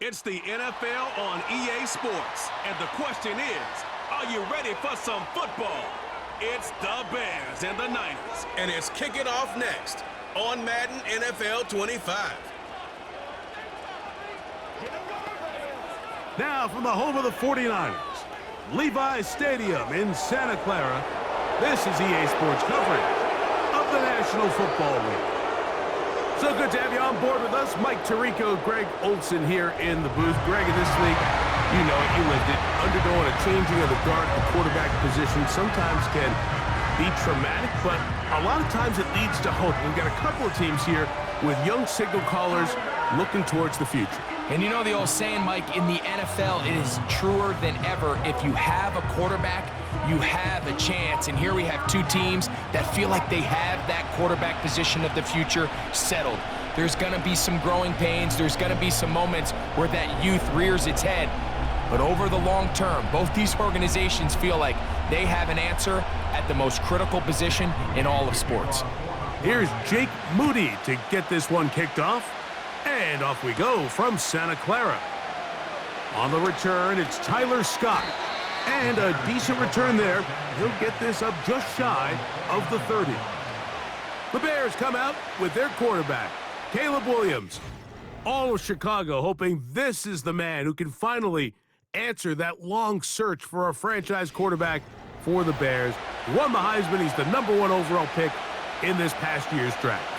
It's the NFL on EA Sports, and the question is, are you ready for some football? It's the Bears and the Niners, and it's kicking off next on Madden NFL 25. Now from the home of the 49ers, Levi's Stadium in Santa Clara, this is EA Sports coverage of the National Football League. So good to have you on board with us. Mike Tirico, Greg Olson here in the booth. Greg, in this league, you know it, you lived it. Undergoing a changing of the guard at the quarterback position sometimes can be traumatic, but a lot of times it leads to hope. We've got a couple of teams here with young signal callers looking towards the future. And you know the old saying, Mike, in the NFL, it is truer than ever. If you have a quarterback, you have a chance. And here we have two teams that feel like they have that quarterback position of the future settled. There's going to be some growing pains. There's going to be some moments where that youth rears its head. But over the long term, both these organizations feel like they have an answer at the most critical position in all of sports. Here's Jake Moody to get this one kicked off. And off we go from Santa Clara. On the return, it's Tyler Scott. And a decent return there. He'll get this up just shy of the 30. The Bears come out with their quarterback, Caleb Williams. All of Chicago hoping this is the man who can finally answer that long search for a franchise quarterback for the Bears. Won the Heisman. He's the #1 overall pick in this past year's draft.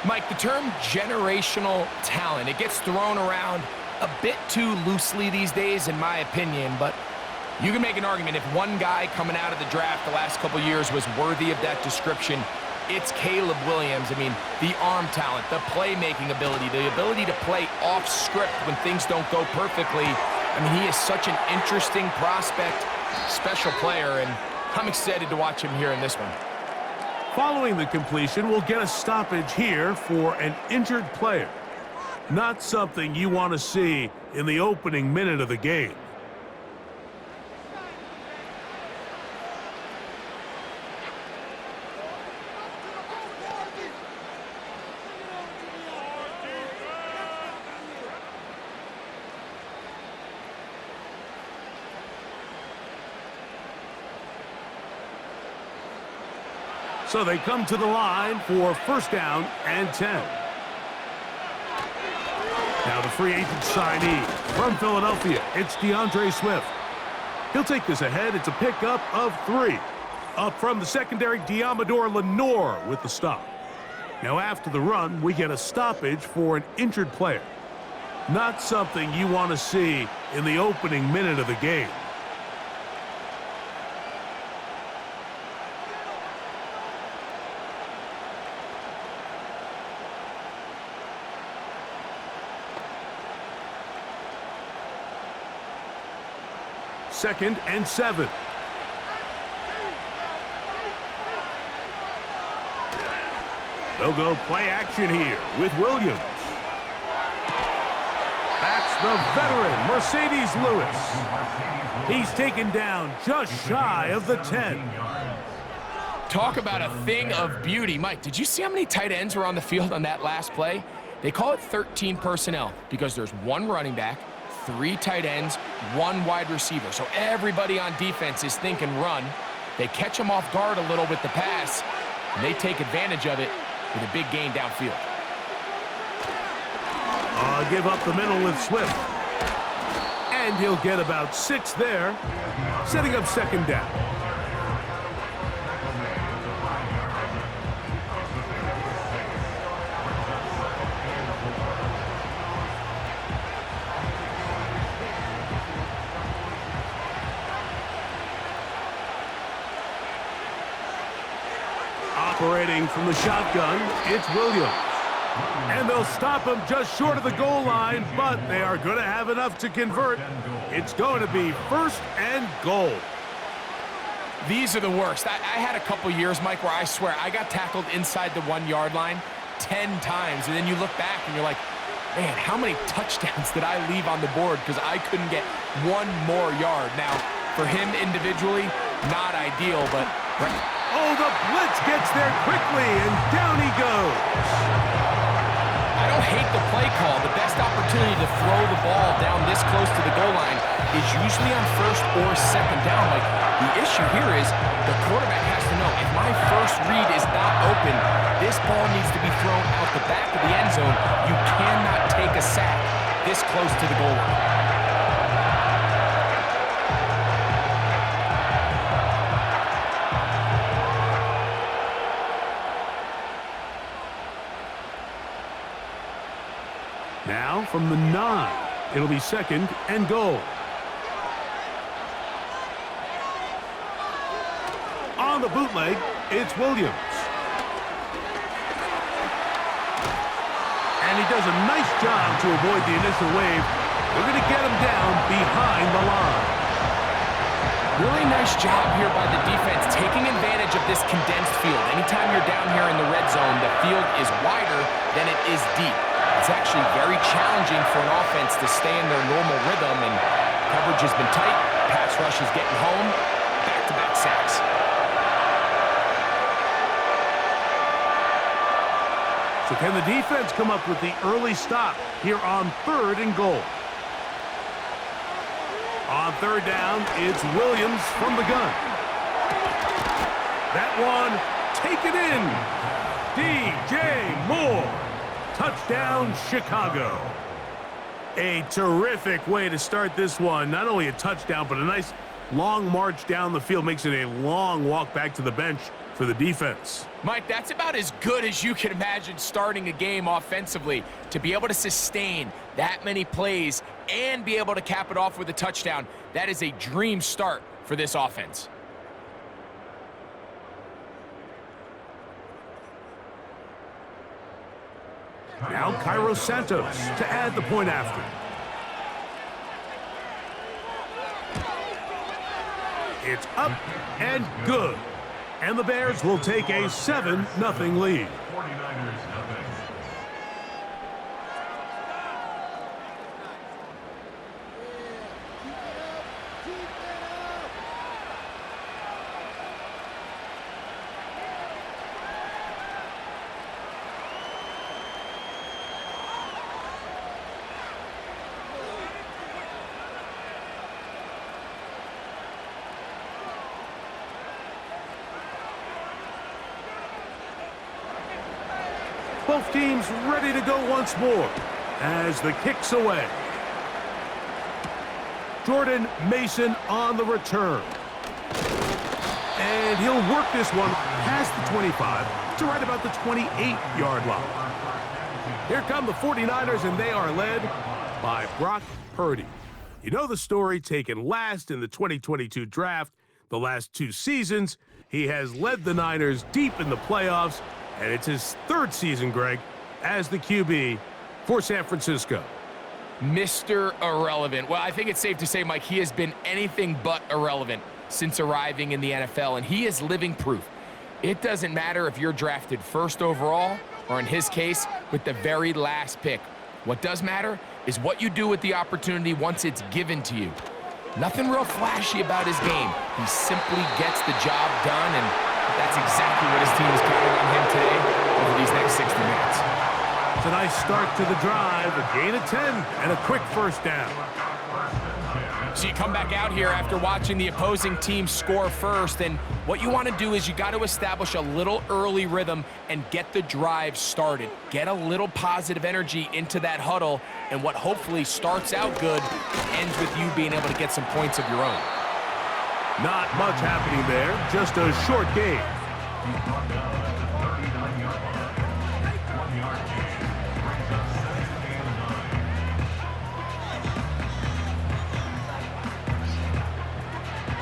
Mike, the term generational talent, it gets thrown around a bit too loosely these days, in my opinion, but you can make an argument if one guy coming out of the draft the last couple years was worthy of that description, it's Caleb Williams. I mean, the arm talent, the playmaking ability, the ability to play off script when things don't go perfectly. I mean, he is such an interesting prospect, special player, and I'm excited to watch him here in this one. Following the completion, we'll get a stoppage here for an injured player. Not something you want to see in the opening minute of the game. So they come to the line for first down and 10. Now the free agent signee from Philadelphia, it's DeAndre Swift. He'll take this ahead. It's a pickup of 3. Up from the secondary, Diamador Lenore with the stop. Now after the run, we get a stoppage for an injured player. Not something you want to see in the opening minute of the game. Second and 7. They'll go play action here with Williams. That's the veteran, Mercedes Lewis. He's taken down just shy of the 10. Talk about a thing of beauty. Mike, did you see how many tight ends were on the field on that last play? They call it 13 personnel because there's 1 running back, 3 tight ends, 1 wide receiver. So everybody on defense is thinking run. They catch them off guard a little with the pass, and they take advantage of it with a big gain downfield. Give up the middle with Swift. And he'll get about 6 there, setting up second down. Operating from the shotgun, it's Williams. And they'll stop him just short of the goal line, but they are going to have enough to convert. It's going to be first and goal. These are the worst. I had a couple years, Mike, where I swear I got tackled inside the 1-yard line 10 times, and then you look back and you're like, man, how many touchdowns did I leave on the board because I couldn't get 1 more yard? Now, for him individually, not ideal, but... Oh, the blitz gets there quickly, and down he goes. I don't hate the play call. The best opportunity opportunity to throw the ball down this close to the goal line is usually on first or second down. Like, the issue here is the quarterback has to know, if my first read is not open, this ball needs to be thrown out the back of the end zone. You cannot take a sack this close to the goal line. Now from the 9, it'll be 2nd and goal. On the bootleg, it's Williams. And he does a nice job to avoid the initial wave. We're going to get him down behind the line. Really nice job here by the defense, taking advantage of this condensed field. Anytime you're down here in the red zone, the field is wider than it is deep. It's actually very challenging for an offense to stay in their normal rhythm, and coverage has been tight. Pass rush is getting home. Back-to-back sacks. So can the defense come up with the early stop here on 3rd and goal? On 3rd down, it's Williams from the gun. That one, take it in. DJ Moore. Touchdown, Chicago. A terrific way to start this one. Not only a touchdown, but a nice long march down the field. Makes it a long walk back to the bench for the defense. Mike, that's about as good as you can imagine starting a game offensively. To be able to sustain that many plays and be able to cap it off with a touchdown, that is a dream start for this offense. Now Cairo Santos to add the point after. It's up and good. And the Bears will take a 7-0 lead. Both teams ready to go once more as the kick's away. Jordan Mason on the return. And he'll work this one past the 25 to right about the 28-yard line. Here come the 49ers, and they are led by Brock Purdy. You know the story, taken last in the 2022 draft. The last 2 seasons, he has led the Niners deep in the playoffs. And it's his 3rd season, Greg, as the QB for San Francisco. Mr. Irrelevant. Well, I think it's safe to say, Mike, he has been anything but irrelevant since arriving in the NFL, and he is living proof. It doesn't matter if you're drafted 1st overall or, in his case, with the very last pick. What does matter is what you do with the opportunity once it's given to you. Nothing real flashy about his game. He simply gets the job done, and that's exactly what his team is counting on him today over these next 60 minutes. It's a nice start to the drive, a gain of 10, and a quick 1st down. So you come back out here after watching the opposing team score first, and what you want to do is you got to establish a little early rhythm and get the drive started. Get a little positive energy into that huddle, and what hopefully starts out good ends with you being able to get some points of your own. Not much happening there, just a short game.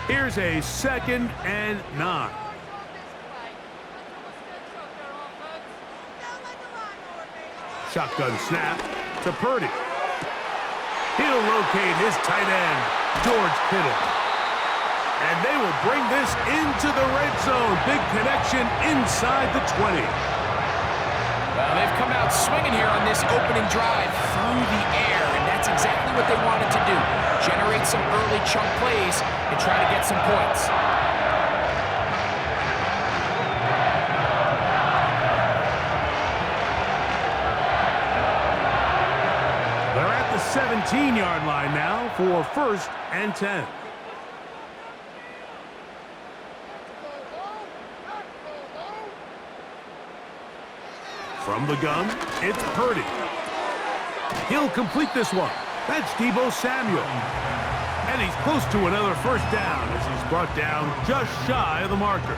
Here's a 2nd and 9. Shotgun snap to Purdy. He'll locate his tight end, George Kittle. And they will bring this into the red zone. Big connection inside the 20. Well, they've come out swinging here on this opening drive through the air, and that's exactly what they wanted to do. Generate some early chunk plays and try to get some points. They're at the 17-yard line now for 1st and 10. From the gun, it's Purdy. He'll complete this one. That's Deebo Samuel. And he's close to another first down as he's brought down just shy of the marker.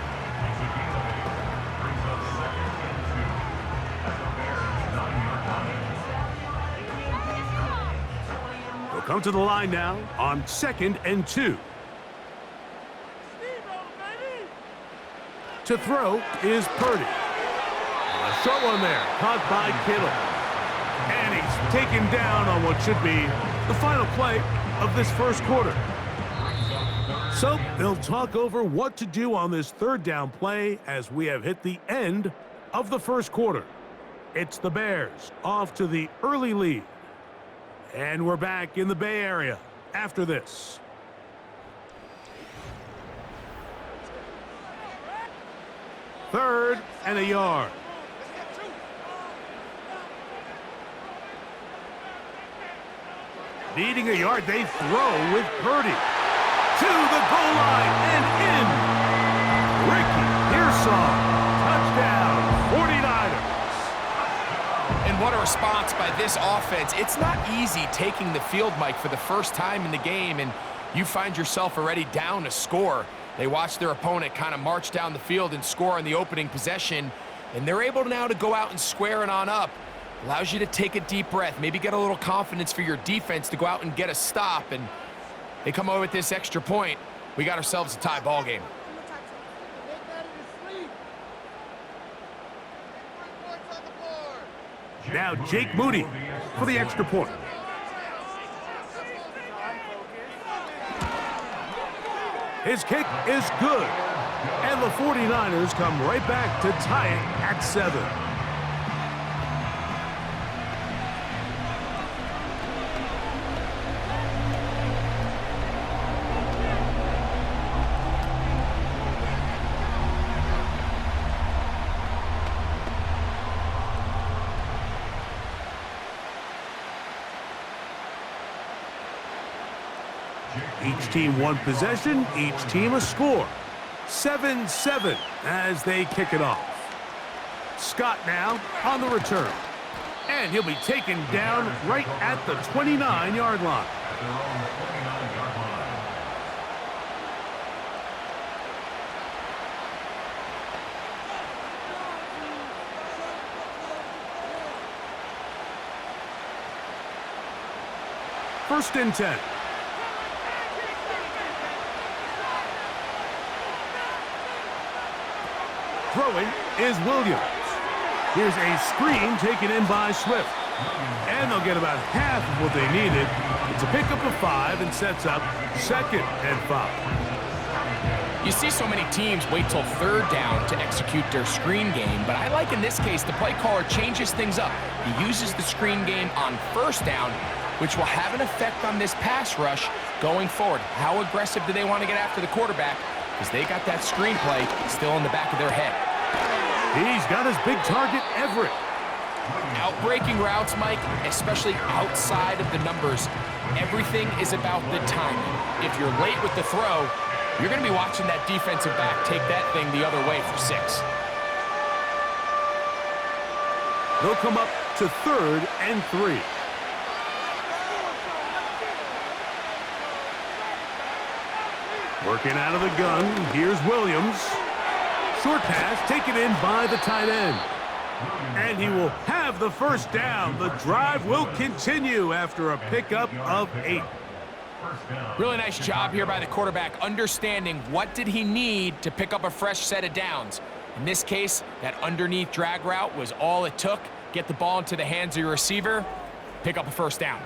He'll come to the line now on 2nd and 2. To throw is Purdy. A short one there, caught by Kittle. And he's taken down on what should be the final play of this first quarter. So they'll talk over what to do on this 3rd down play as we have hit the end of the first quarter. It's the Bears off to the early lead. And we're back in the Bay Area after this. Third and a yard. Needing a yard, they throw with Purdy. To the goal line and in. Ricky Pearsall. Touchdown, 49ers. And what a response by this offense. It's not easy taking the field, Mike, for the first time in the game, and you find yourself already down a score. They watch their opponent kind of march down the field and score on the opening possession, and they're able now to go out and square it on up. Allows you to take a deep breath, maybe get a little confidence for your defense to go out and get a stop, and they come over with this extra point. We got ourselves a tie ball game. Now Jake Moody for the extra point. His kick is good. And the 49ers come right back to tie it at 7. Each team one possession, each team a score. 7-7 as they kick it off. Scott now on the return. And he'll be taken down right at the 29-yard line. First and 10. Throwing is Williams. Here's a screen taken in by Swift. And they'll get about half of what they needed. It's a pickup of 5 and sets up 2nd and 5. You see so many teams wait till 3rd down to execute their screen game, but I like in this case the play caller changes things up. He uses the screen game on 1st down, which will have an effect on this pass rush going forward. How aggressive do they want to get after the quarterback? Because they got that screenplay still in the back of their head. He's got his big target, Everett. Outbreaking routes, Mike, especially outside of the numbers, everything is about the timing. If you're late with the throw, you're going to be watching that defensive back take that thing the other way for 6. They'll come up to 3rd and 3. Working out of the gun, here's Williams. Short pass taken in by the tight end. And he will have the first down. The drive will continue after a pickup of 8. Really nice job here by the quarterback, understanding what did he need to pick up a fresh set of downs. In this case, that underneath drag route was all it took. Get the ball into the hands of your receiver, pick up a first down.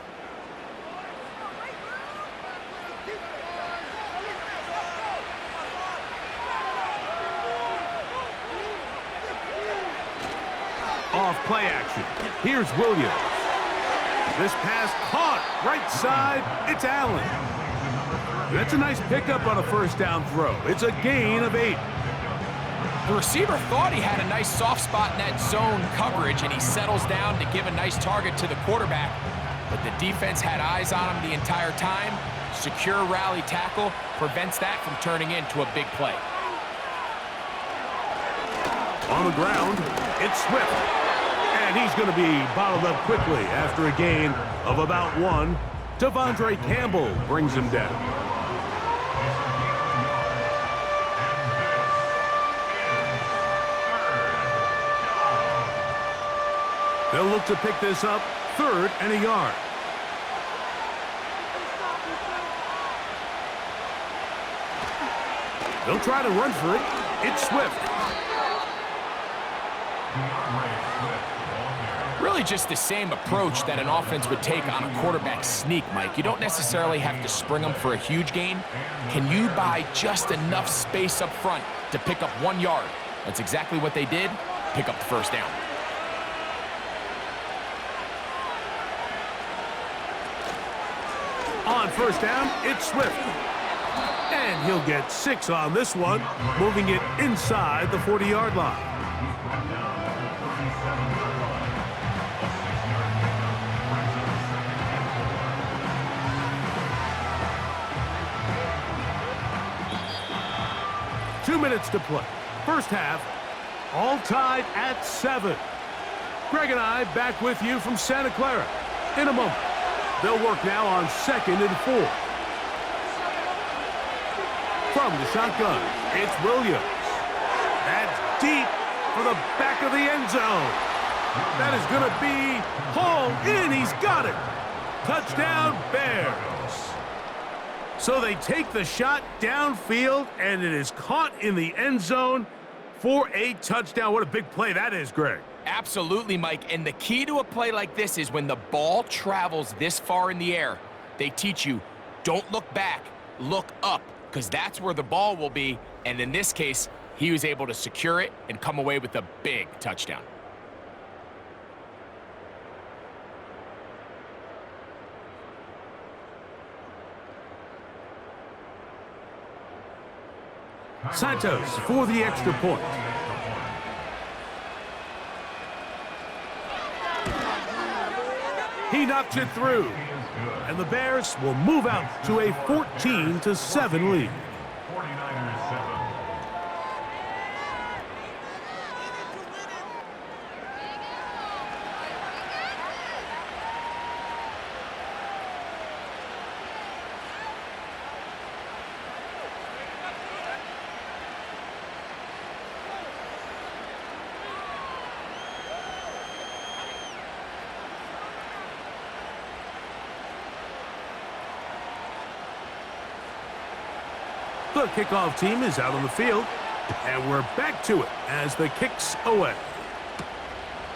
Off play action. Here's Williams. This pass caught right side. It's Allen. That's a nice pickup on a first down throw. It's a gain of 8. The receiver thought he had a nice soft spot in that zone coverage, and he settles down to give a nice target to the quarterback. but the defense had eyes on him the entire time. Secure rally tackle prevents that from turning into a big play. On the ground, it's Swift. And he's going to be bottled up quickly after a gain of about 1. Devondre Campbell brings him down. They'll look to pick this up, 3rd and a yard. They'll try to run for it. It's Swift. Really just the same approach that an offense would take on a quarterback sneak, Mike. You don't necessarily have to spring them for a huge gain. Can you buy just enough space up front to pick up 1 yard? That's exactly what they did. Pick up the first down. On first down, it's Swift. And he'll get 6 on this one, moving it inside the 40-yard line. Two minutes to play. First half, all tied at 7. Greg and I back with you from Santa Clara. In a moment, they'll work now on 2nd and 4. From the shotgun, it's Williams. That's deep for the back of the end zone. That is going to be hauled in. He's got it. Touchdown, Bears. So they take the shot downfield, and it is caught in the end zone for a touchdown. What a big play that is, Greg. Absolutely, Mike. And the key to a play like this is when the ball travels this far in the air, they teach you, don't look back, look up, because that's where the ball will be. And in this case, he was able to secure it and come away with a big touchdown. Santos for the extra point. He knocks it through. And the Bears will move out to a 14-7 lead. The kickoff team is out on the field, and we're back to it as the kick's away.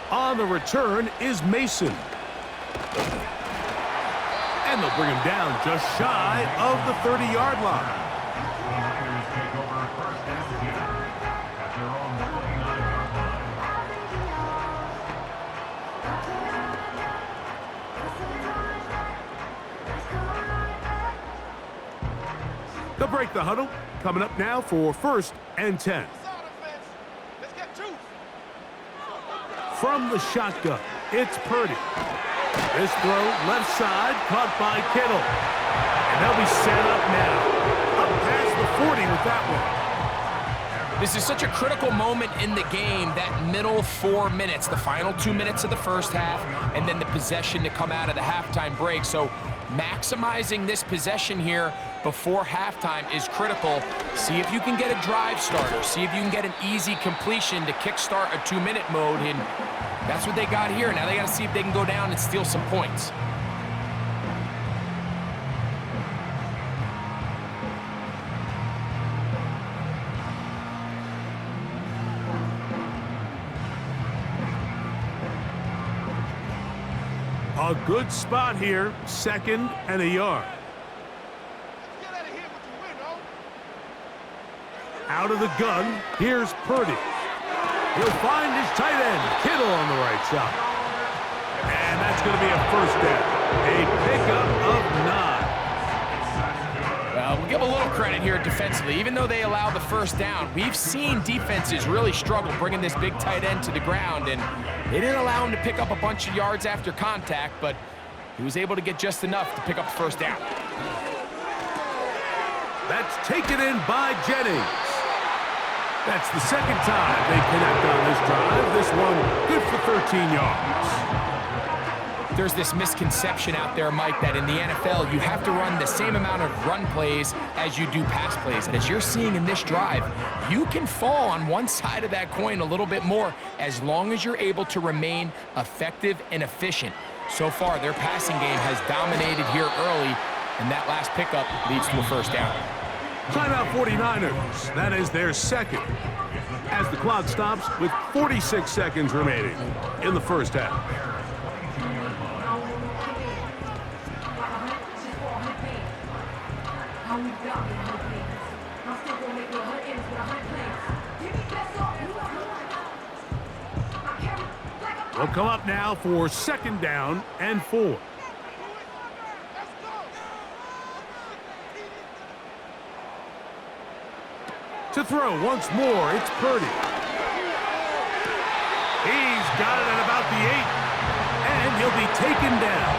On the return is Mason. And they'll bring him down just shy of the 30-yard line. They'll break the huddle. Coming up now for 1st and 10. From the shotgun, it's Purdy. This throw left side caught by Kittle. And they'll be set up now. Up past the 40 with that one. This is such a critical moment in the game, that middle 4 minutes, the final 2 minutes of the first half, and then the possession to come out of the halftime break. So maximizing this possession here before halftime is critical. See if you can get a drive starter. See if you can get an easy completion to kickstart a 2-minute mode, and that's what they got here. Now they got to see if they can go down and steal some points. A good spot here, 2nd and a yard. Out of the gun, here's Purdy. He'll find his tight end, Kittle, on the right side. And that's going to be a first down. A pickup of 9. Well, we'll give a little credit here defensively. Even though they allow the first down, we've seen defenses really struggle bringing this big tight end to the ground, and they didn't allow him to pick up a bunch of yards after contact, but He was able to get just enough to pick up the first down. That's taken in by Jennings. That's the second time they connect on this drive. This one good for 13 yards. There's this misconception out there, Mike, that in the NFL, you have to run the same amount of run plays as you do pass plays. And as you're seeing in this drive, you can fall on one side of that coin a little bit more as long as you're able to remain effective and efficient. So far, their passing game has dominated here early, and that last pickup leads to a first down. Timeout 49ers. That is their second. As the clock stops with 46 seconds remaining in the first half. Will come up now for second down and 4. To throw once more, it's Purdy. He's got it at about the 8, and he'll be taken down.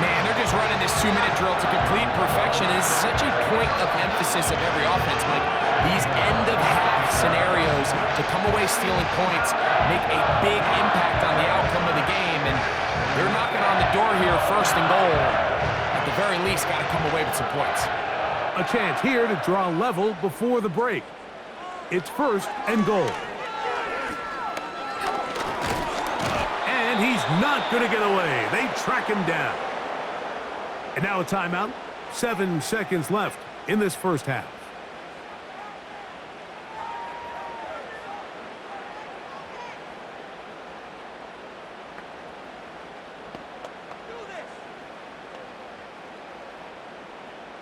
Man, they're just running this 2-minute drill to complete perfection. Is such a point of emphasis of every offense, Mike. These end-of-half scenarios to come away stealing points make a big impact on the outcome of the game, and they're knocking on the door here, first and goal. At the very least, got to come away with some points. A chance here to draw level before the break. It's first and goal. And he's not going to get away. They track him down. And now a timeout. 7 seconds left in this first half.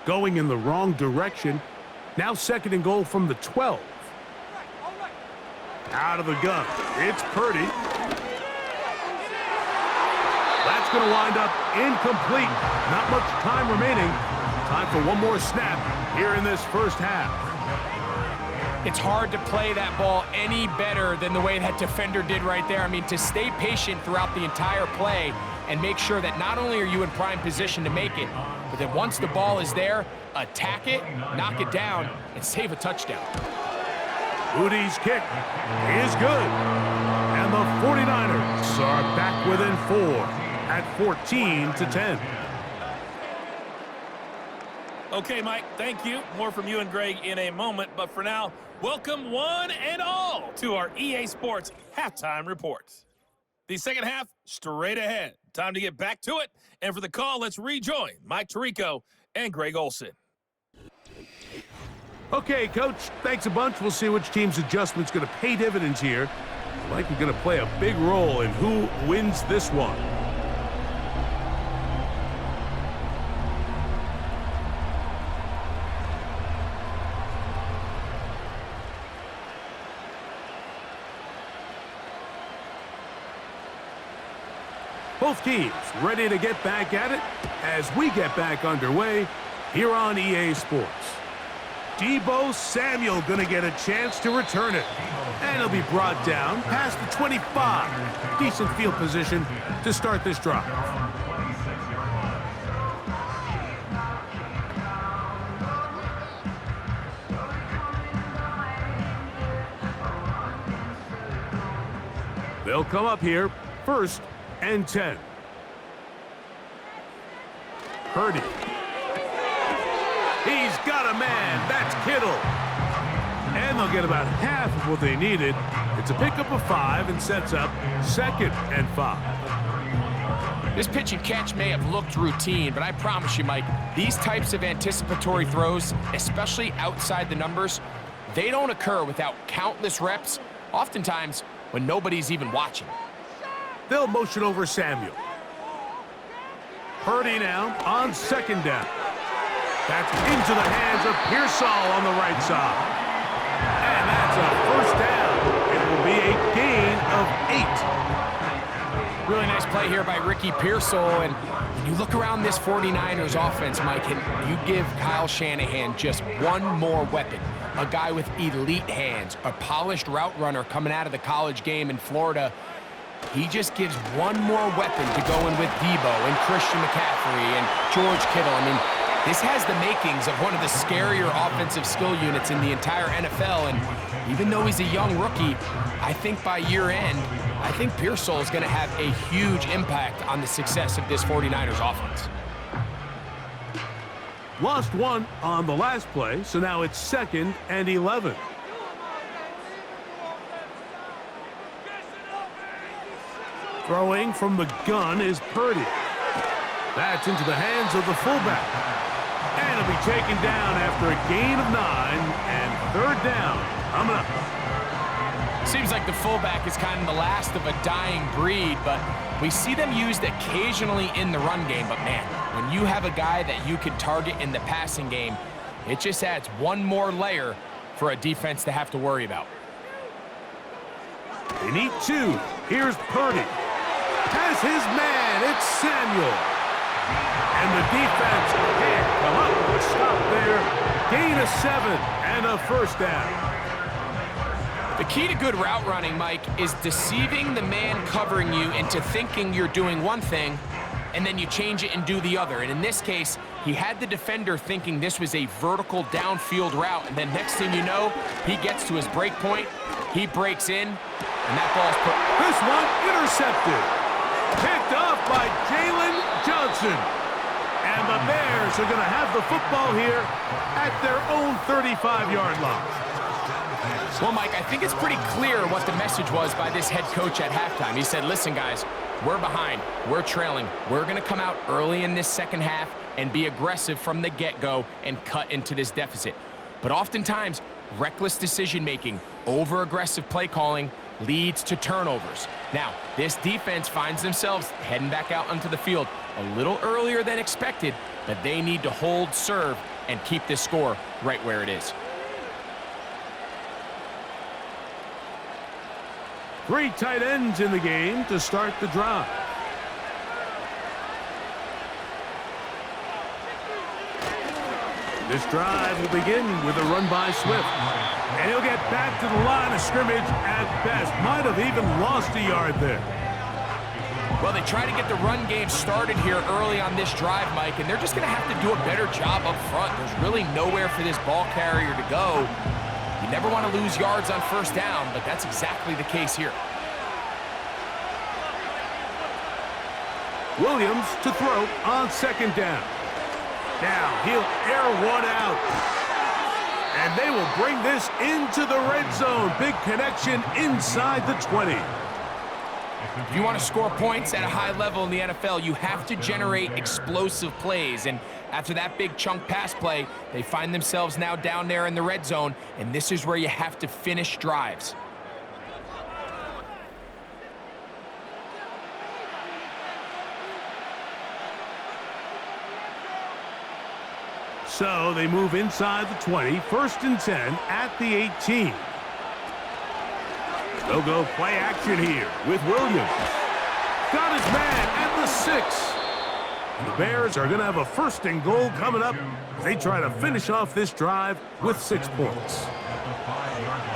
Going in the wrong direction. Now second and goal from the 12. Out of the gun. It's Purdy. That's going to wind up incomplete. Not much time remaining. Time for one more snap here in this first half. It's hard to play that ball any better than the way that defender did right there. I mean, to stay patient throughout the entire play and make sure that not only are you in prime position to make it, but then once the ball is there, attack it, knock it down, and save a touchdown. Moody's kick is good. And the 49ers are back within 4 at 14-10. Okay, Mike, thank you. More from you and Greg in a moment. But for now, welcome one and all to our EA Sports Halftime Reports. The second half, straight ahead. Time to get back to it. And for the call, let's rejoin Mike Tirico and Greg Olson. Okay, Coach, thanks a bunch. We'll see which team's adjustment's going to pay dividends here. Likely going to play a big role in who wins this one. Both teams ready to get back at it as we get back underway here on EA Sports. Deebo Samuel going to get a chance to return it. And he'll be brought down past the 25. Decent field position to start this drive. They'll come up here first and 10. Purdy. He's got a man. That's Kittle. And they'll get about half of what they needed. It's a pickup of 5 and sets up second and 5. This pitch and catch may have looked routine, but I promise you, Mike, these types of anticipatory throws, especially outside the numbers, they don't occur without countless reps, oftentimes when nobody's even watching. They'll motion over Samuel. Purdy now on second down. That's into the hands of Pearsall on the right side. And that's a first down. It will be a gain of 8. Really nice play here by Ricky Pearsall. And when you look around this 49ers offense, Mike, and you give Kyle Shanahan just one more weapon. A guy with elite hands, a polished route runner coming out of the college game in Florida. he just gives one more weapon to go in with Debo and Christian McCaffrey and George Kittle. I mean, this has the makings of one of the scarier offensive skill units in the entire NFL, and even though he's a young rookie, I think by year end, I think Pearsall is going to have a huge impact on the success of this 49ers offense. Lost one on the last play, so now it's 2nd and 11. Throwing from the gun is Purdy. That's into the hands of the fullback. And it'll be taken down after a gain of 9 and 3rd down. Coming up. Seems like the fullback is kind of the last of a dying breed, but we see them used occasionally in the run game. But man, when you have a guy that you can target in the passing game, it just adds one more layer for a defense to have to worry about. They need 2. Here's Purdy. Has his man. It's Samuel. And the defense can't come up with a stop there. Gain of 7 and a 1st down. The key to good route running, Mike, is deceiving the man covering you into thinking you're doing one thing, and then you change it and do the other. And in this case, he had the defender thinking this was a vertical downfield route, and then next thing you know, he gets to his break point, he breaks in, and that ball's put. This one intercepted. Picked off by Jalen Johnson. And the Bears are going to have the football here at their own 35-yard line. Well, Mike, I think it's pretty clear what the message was by this head coach at halftime. He said, listen, guys, we're behind. We're trailing. We're going to come out early in this second half and be aggressive from the get-go and cut into this deficit. But oftentimes, reckless decision-making, over-aggressive play calling leads to turnovers. Now, this defense finds themselves heading back out onto the field a little earlier than expected, but they need to hold serve and keep this score right where it is. 3 tight ends in the game to start the drive. This drive will begin with a run by Swift. And he'll get back to the line of scrimmage at best. Might have even lost a yard there. Well, they try to get the run game started here early on this drive, Mike, and they're just going to have to do a better job up front. There's really nowhere for this ball carrier to go. You never want to lose yards on 1st down, but that's exactly the case here. Williams to throw on 2nd down. Now he'll air one out. And they will bring this into the red zone. Big connection inside the 20. If you want to score points at a high level in the NFL, you have to generate explosive plays. And after that big chunk pass play, they find themselves now down there in the red zone, and this is where you have to finish drives. So they move inside the 20, 1st and 10 at the 18. They'll go play action here with Williams. Got his man at the 6. And the Bears are going to have a 1st and goal coming up as they try to finish off this drive with 6 points.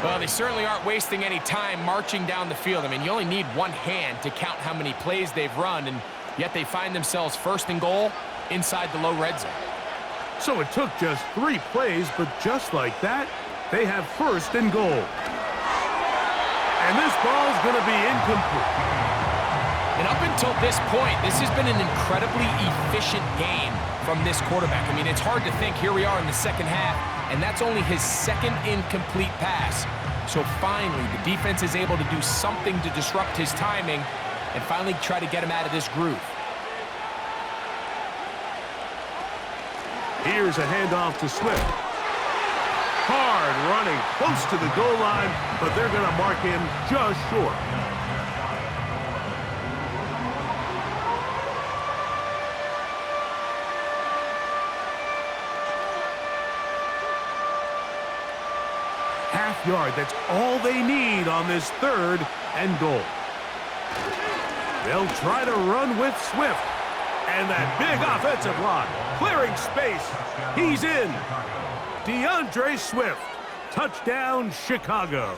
Well, they certainly aren't wasting any time marching down the field. I mean, you only need one hand to count how many plays they've run, and yet they find themselves 1st and goal inside the low red zone. So it took just 3 plays, but just like that, they have 1st and goal. And this ball's going to be incomplete. And up until this point, this has been an incredibly efficient game from this quarterback. I mean, it's hard to think here we are in the second half, and that's only his 2nd incomplete pass. So finally, the defense is able to do something to disrupt his timing and finally try to get him out of this groove. Here's a handoff to Swift. Hard running close to the goal line, but they're going to mark him just short. Half yard, that's all they need on this 3rd and goal. They'll try to run with Swift. And that big offensive line, clearing space. He's in. DeAndre Swift, touchdown Chicago.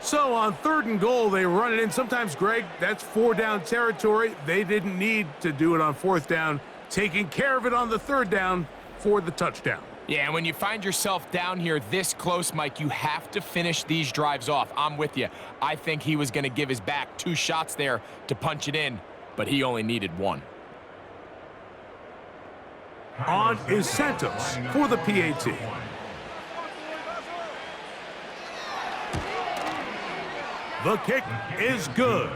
So on 3rd and goal, they run it in. Sometimes, Greg, that's 4-down territory. They didn't need to do it on 4th down, taking care of it on the 3rd down for the touchdown. Yeah, and when you find yourself down here this close, Mike, you have to finish these drives off. I'm with you. I think he was going to give his back 2 shots there to punch it in, but he only needed 1. On is Santos for the PAT. The kick is good,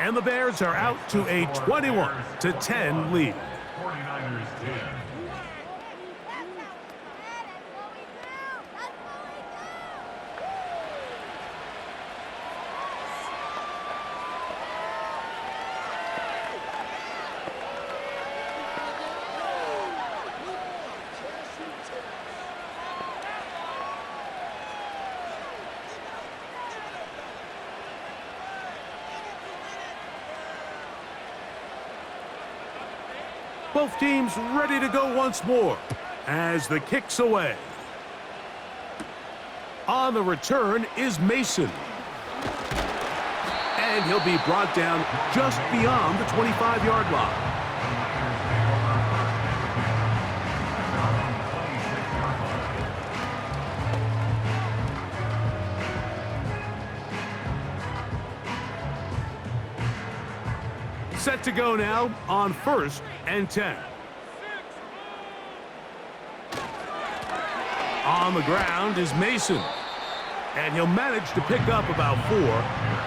and the Bears are out to a 21-10 lead. 49ers 10. Both teams ready to go once more as the kick's away. On the return is Mason. And he'll be brought down just beyond the 25-yard line. Set to go now on 1st and 10. On the ground is Mason. And he'll manage to pick up about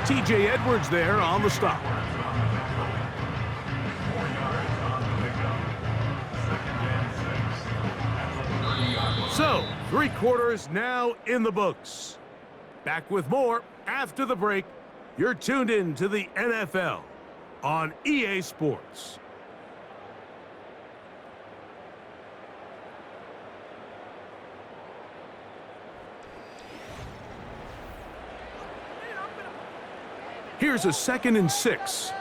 4. T.J. Edwards there on the stop. So, 3 quarters now in the books. Back with more after the break. You're tuned in to the NFL on EA Sports. Here's a 2nd and 6.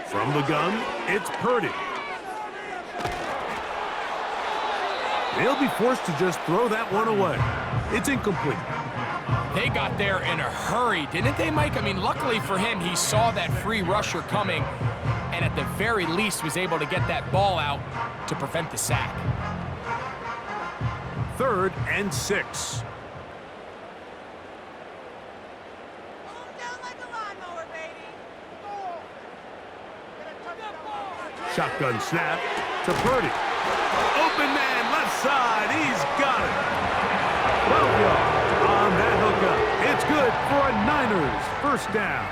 From the gun, it's Purdy. They'll be forced to just throw that one away. It's incomplete. They got there in a hurry, didn't they, Mike? I mean, luckily for him, he saw that free rusher coming and at the very least was able to get that ball out to prevent the sack. 3rd and 6. Shotgun snap to Purdy. Open man, left side. He's got it. 12 yards on that hookup. It's good for a Niners 1st down.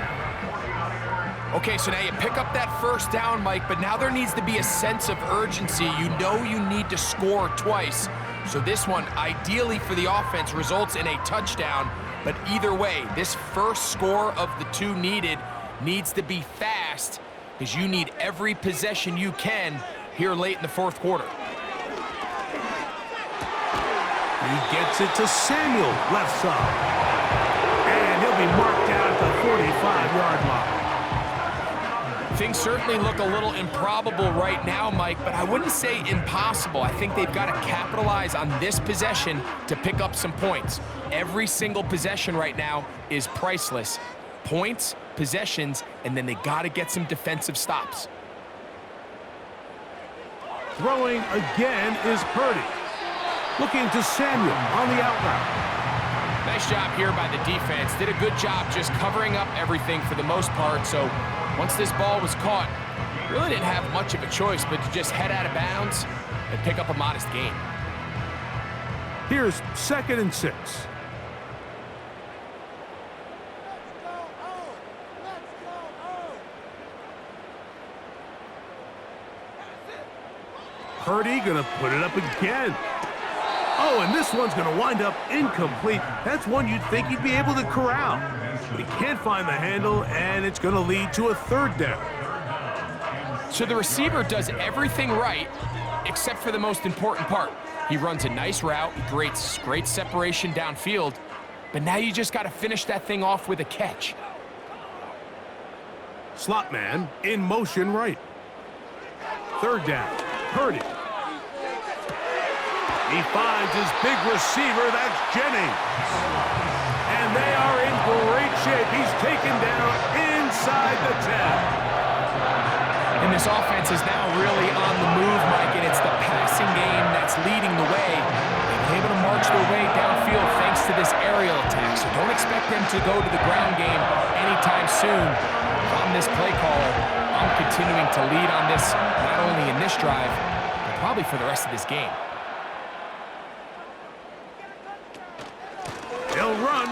Okay, so now you pick up that 1st down, Mike, but now there needs to be a sense of urgency. You know you need to score twice. So this one, ideally for the offense, results in a touchdown. But either way, this first score of the 2 needed needs to be fast because you need every possession you can here late in the 4th quarter. He gets it to Samuel, left side. And he'll be marked down at the 45-yard line. Things certainly look a little improbable right now, Mike, but I wouldn't say impossible. I think they've got to capitalize on this possession to pick up some points. Every single possession right now is priceless. Points, possessions, and then they got to get some defensive stops. Throwing again is Purdy. Looking to Samuel on the out route. Nice job here by the defense. Did a good job just covering up everything for the most part. So once this ball was caught, really didn't have much of a choice but to just head out of bounds and pick up a modest gain. Here's 2nd and 6. Purdy gonna put it up again. Oh, and this one's gonna wind up incomplete. That's one you'd think he'd be able to corral. But he can't find the handle, and it's gonna lead to a 3rd down. So the receiver does everything right, except for the most important part. He runs a nice route, he creates great separation downfield, but now you just gotta finish that thing off with a catch. Slot man in motion right. 3rd down, Purdy. He finds his big receiver, that's Jennings. And they are in great shape. He's taken down inside the 10. And this offense is now really on the move, Mike, and it's the passing game that's leading the way. They've been able to march their way downfield thanks to this aerial attack, so don't expect them to go to the ground game anytime soon. If I'm this play caller, I'm continuing to lead on this, not only in this drive, but probably for the rest of this game. He'll run.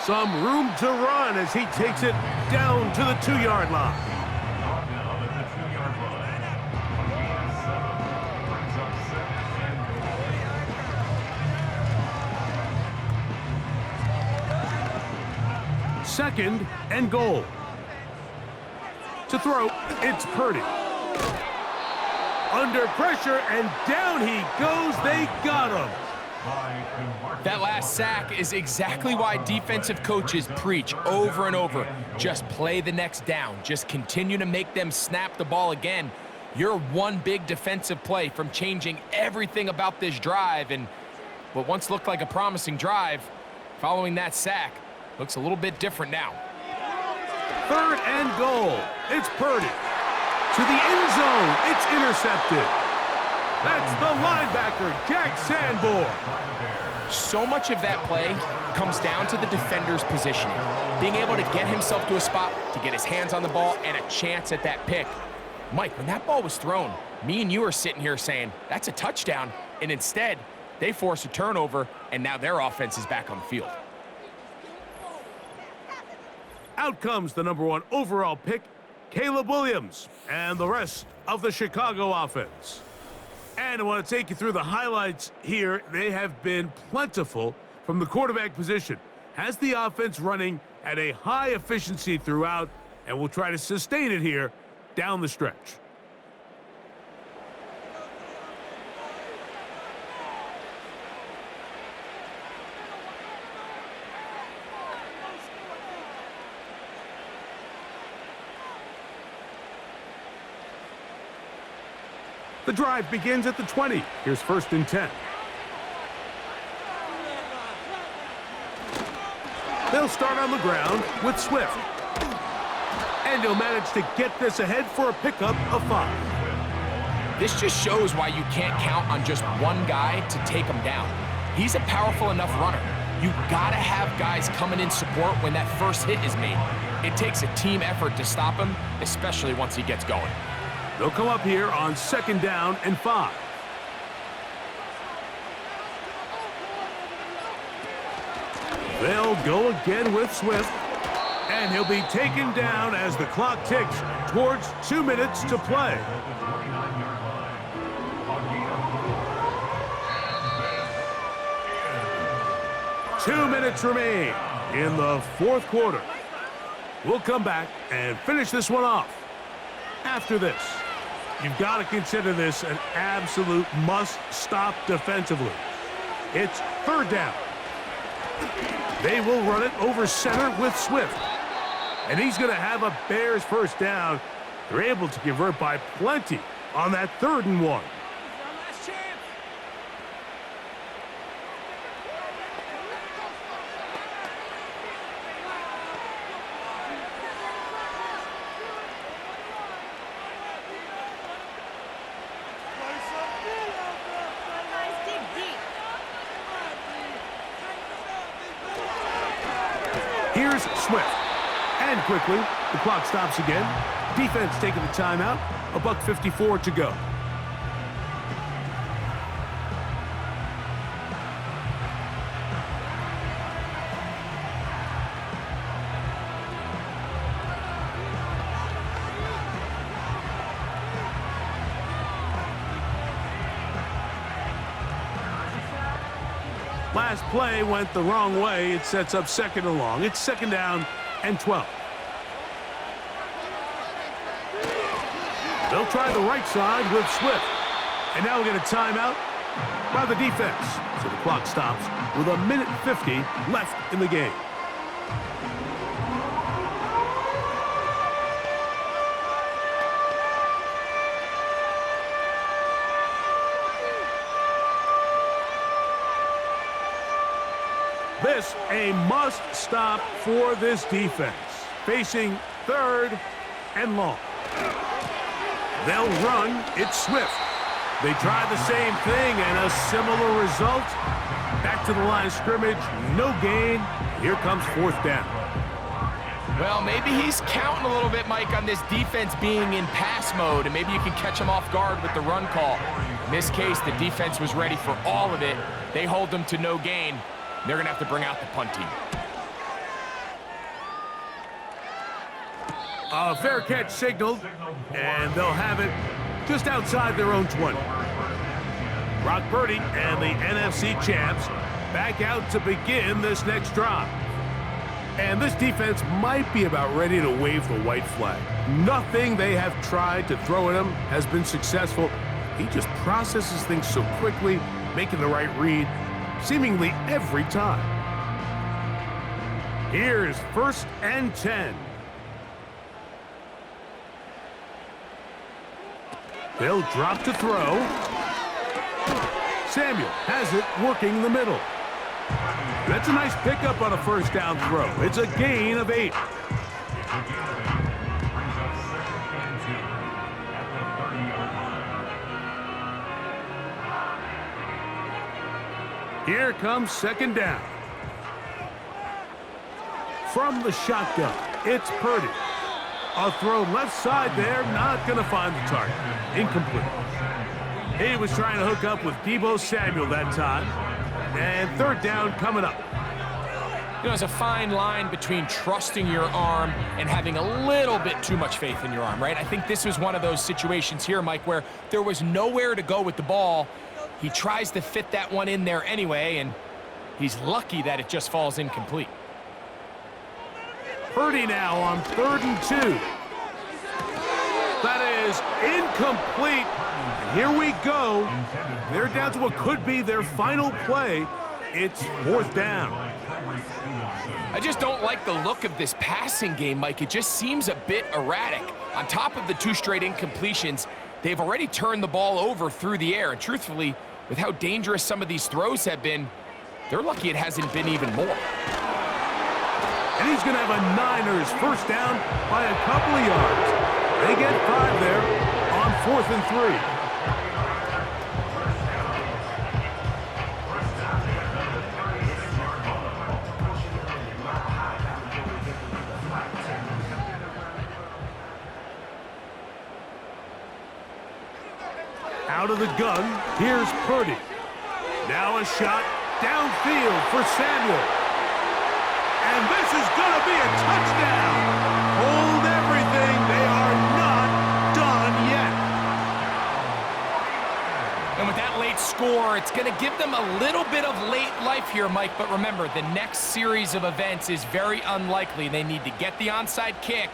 Some room to run as he takes it down to the 2-yard line. Second and goal. To throw, it's Purdy. Under pressure, and down he goes. They got him. That last sack is exactly why defensive coaches preach over and over. Just play the next down. Just continue to make them snap the ball again. You're one big defensive play from changing everything about this drive, and what once looked like a promising drive, following that sack, looks a little bit different now. Third and goal. It's Purdy. To the end zone. It's intercepted. That's the linebacker, Jack Sanborn. So much of that play comes down to the defender's positioning. Being able to get himself to a spot, to get his hands on the ball, and a chance at that pick. Mike, when that ball was thrown, me and you are sitting here saying, that's a touchdown. And instead, they force a turnover, and now their offense is back on the field. Out comes the #1 overall pick, Caleb Williams, and the rest of the Chicago offense. And I want to take you through the highlights here. They have been plentiful from the quarterback position. Has the offense running at a high efficiency throughout, and will try to sustain it here down the stretch. The drive begins at the 20. Here's 1st and 10. They'll start on the ground with Swift. And he'll manage to get this ahead for a pickup of 5. This just shows why you can't count on just one guy to take him down. He's a powerful enough runner. You gotta have guys coming in support when that first hit is made. It takes a team effort to stop him, especially once he gets going. They'll come up here on 2nd down and 5. They'll go again with Swift. And he'll be taken down as the clock ticks towards 2 minutes to play. Two minutes remain in the 4th quarter. We'll come back and finish this one off after this. You've got to consider this an absolute must-stop defensively. It's 3rd down. They will run it over center with Swift. And he's going to have a Bears 1st down. They're able to convert by plenty on that 3rd and 1. Here's Swift. And quickly, the clock stops again. Defense taking the timeout. $1:54 to go. Last play went the wrong way. It sets up 2nd and long. It's 2nd down and 12. They'll try the right side with Swift. And now we get a timeout by the defense. So the clock stops with 1:50 left in the game. This a must-stop for this defense. Facing 3rd and long. They'll run. It's Swift. They try the same thing and a similar result. Back to the line of scrimmage. No gain. Here comes 4th down. Well, maybe he's counting a little bit, Mike, on this defense being in pass mode, and maybe you can catch him off guard with the run call. In this case, the defense was ready for all of it. They hold them to no gain. They're going to have to bring out the punt team. A fair catch signaled, and they'll have it just outside their own 20. Brock Purdy and the NFC champs back out to begin this next drive. And this defense might be about ready to wave the white flag. Nothing they have tried to throw at him has been successful. He just processes things so quickly, making the right read, seemingly every time. Here's 1st and 10. They'll drop to throw. Samuel has it working the middle. That's a nice pickup on a 1st down throw. It's a gain of 8. Here comes 2nd down. From the shotgun, it's Purdy. A throw left side there, not going to find the target. Incomplete. He was trying to hook up with Deebo Samuel that time. And 3rd down coming up. You know, there's a fine line between trusting your arm and having a little bit too much faith in your arm, right? I think this was one of those situations here, Mike, where there was nowhere to go with the ball. He tries to fit that one in there anyway, and he's lucky that it just falls incomplete. Purdy now on 3rd and 2. That is incomplete. And here we go. They're down to what could be their final play. It's 4th down. I just don't like the look of this passing game, Mike. It just seems a bit erratic. On top of the 2 straight incompletions, they've already turned the ball over through the air. And truthfully, with how dangerous some of these throws have been, they're lucky it hasn't been even more. And he's going to have a Niners 1st down by a couple of yards. They get 5 there on 4th and 3. Out of the gun, here's Purdy. Now a shot downfield for Samuel. And this is going to be a touchdown. Hold everything. They are not done yet. And with that late score, it's going to give them a little bit of late life here, Mike. But remember, the next series of events is very unlikely. They need to get the onside kick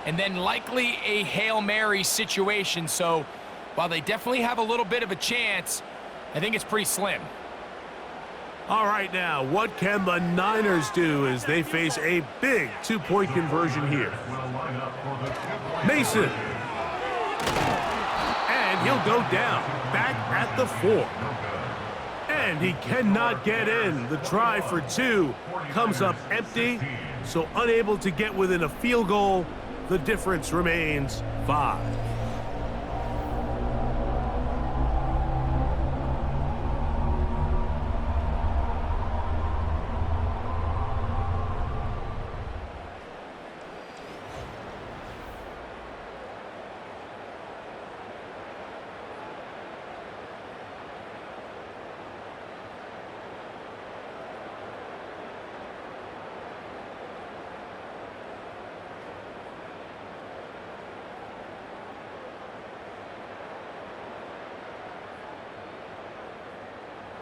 and then likely a Hail Mary situation. So while they definitely have a little bit of a chance, I think it's pretty slim. All right, now, what can the Niners do as they face a big 2-point conversion here? Mason. And he'll go down, back at the 4. And he cannot get in. The try for 2 comes up empty, so unable to get within a field goal. The difference remains 5.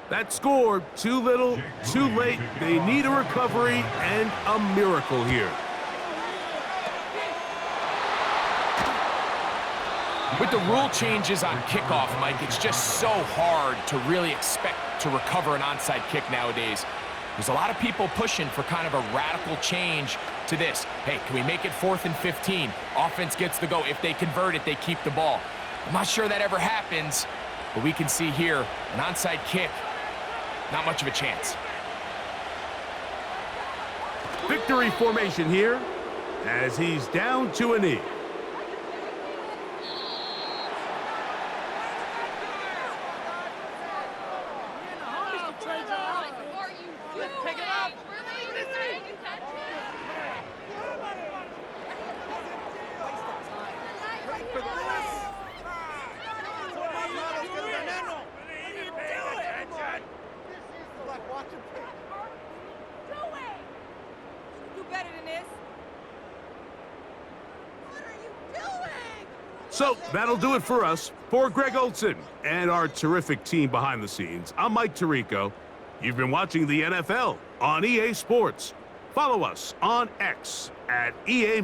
That score, too little, too late. They need a recovery and a miracle here. With the rule changes on kickoff, Mike, it's just so hard to really expect to recover an onside kick nowadays. There's a lot of people pushing for kind of a radical change to this. Hey, can we make it 4th and 15? Offense gets the go. If they convert it, they keep the ball. I'm not sure that ever happens, but we can see here an onside kick. Not much of a chance. victory formation here as he's down to a knee. So that'll do it for us. For Greg Olson and our terrific team behind the scenes, I'm Mike Tirico. You've been watching the NFL on EA Sports. Follow us on X at EA